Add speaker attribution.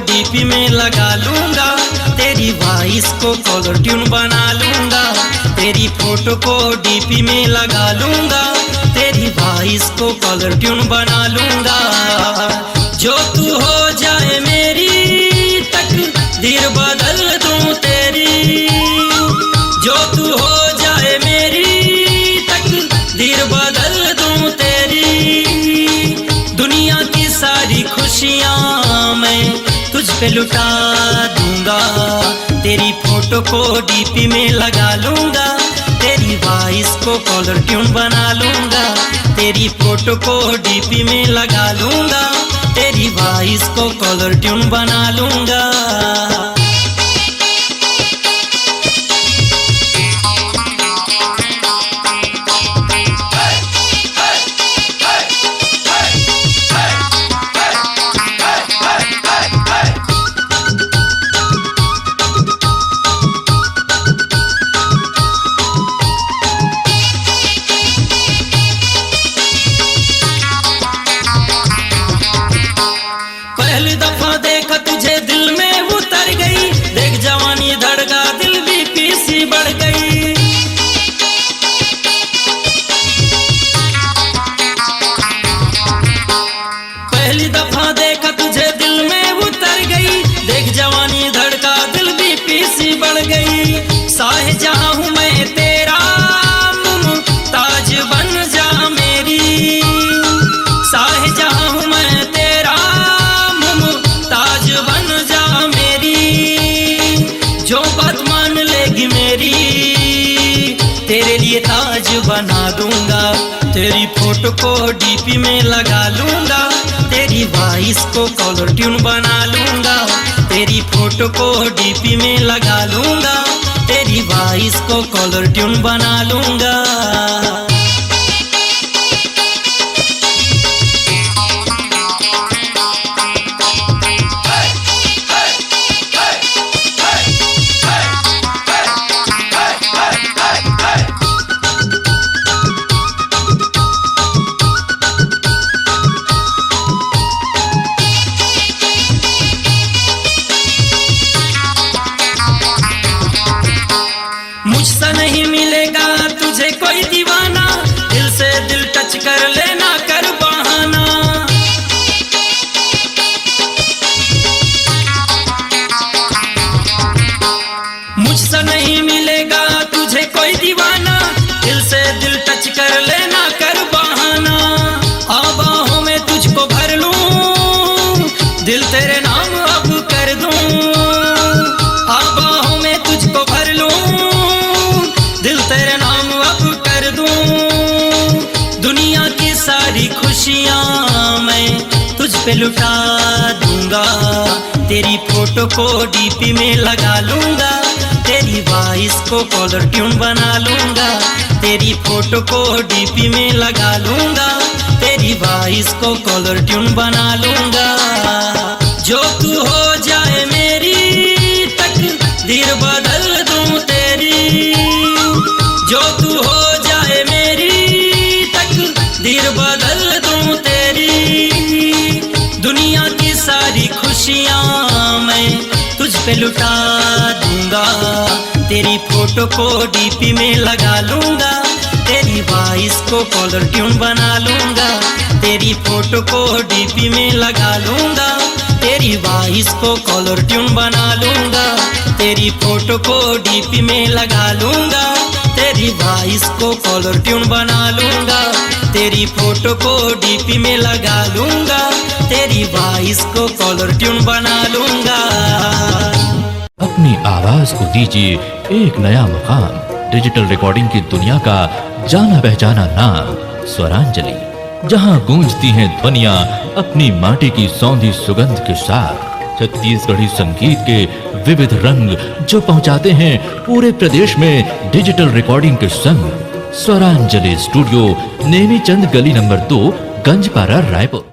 Speaker 1: DP में लगा लूंगा, तेरी वॉइस को कॉलर ट्यून बना लूंगा। तेरी फोटो को डीपी में लगा लूंगा, तेरी वॉइस को कॉलर ट्यून बना लूंगा। जो तू हो जाए मेरी तकदीर बदल दूं तेरी, जो तू हो जाए मेरी तकदीर बदल दूं तेरी। दुनिया की सारी खुशियां मैं तुझ पे लुटा दूंगा, तेरी फोटो को डीपी में लगा लूंगा, तेरी वॉइस को कॉलर ट्यून बना लूंगा। तेरी फोटो को डीपी में लगा लूंगा, तेरी वॉइस को कॉलर ट्यून बना लूंगा। पहली दफा देखा तुझे दिल में उतर गई, देख जवानी धड़का दिल भी पीसी बढ़ गई। पहली दफा देखा तुझे दिल में उतर गई, देख जवानी धड़का दिल भी पीसी बढ़ गई। शाहजहां हूं मैं तेरा, मुमताज बन जा मेरी। शाहजहां हूं मैं तेरा, बन जा मेरी। जो बात मान लेगी मेरी, तेरे लिए ताज बना दूंगा। तेरी फोटो को डीपी में लगा लूंगा, तेरी वॉइस को कॉलर ट्यून बना लूंगा। तेरी फोटो को डीपी में लगा लूंगा, तेरी वॉइस को कॉलर ट्यून बना लूंगा। मुझसे नहीं मिलेगा तुझे कोई दीवाना, दिल से दिल टच कर लेना कर बहाना। मुझसे नहीं मिलेगा तुझे कोई दीवाना, दिल से दिल टच कर लेना कर बहाना। आबाहों में तुझको भर लूं, दिल तेरे नाम अब कर दूं। आबाहों में तुझको भर लूं, दिल तेरे नाम अब कर दूं। दुनिया की सारी खुशियां मैं तुझ पे लुटा दूंगा, तेरी फोटो को डीपी में लगा लूंगा, तेरी वॉइस को कॉलर ट्यून बना लूंगा। तेरी फोटो को डीपी में लगा लूंगा, तेरी वॉइस को कॉलर ट्यून बना लूंगा। जो तू हो जाए मेरी तकदीर बदल दूं तेरी, जो तू हो जाए मेरी तकदीर बदल दूं तेरी। दुनिया की सारी खुशियां मैं तुझ पे लुटा दूंगा, तेरी फोटो को डीपी में लगा लूंगा, तेरी वॉइस को कॉलर ट्यून बना लूंगा। तेरी फोटो को डीपी में लगा लूंगा, तेरी वॉइस को कॉलर ट्यून बना लूंगा। तेरी फोटो को डीपी में लगा लूंगा, तेरी वॉइस को कॉलर ट्यून बना लूंगा। तेरी फोटो को डीपी में लगा लूंगा, तेरी वॉइस को कॉलर ट्यून बना लूंगा।
Speaker 2: अपनी आवाज को दीजिए एक नया मुकाम, डिजिटल रिकॉर्डिंग की दुनिया का जाना पहचाना नाम स्वरांजलि, जहां गूंजती हैं ध्वनियां अपनी माटी की सौंधी सुगंध के साथ। छत्तीसगढ़ी संगीत के विविध रंग जो पहुंचाते हैं पूरे प्रदेश में डिजिटल रिकॉर्डिंग के संग। स्वरांजलि स्टूडियो, नेमीचंद गली नंबर 2, गंजपारा, रायपुर।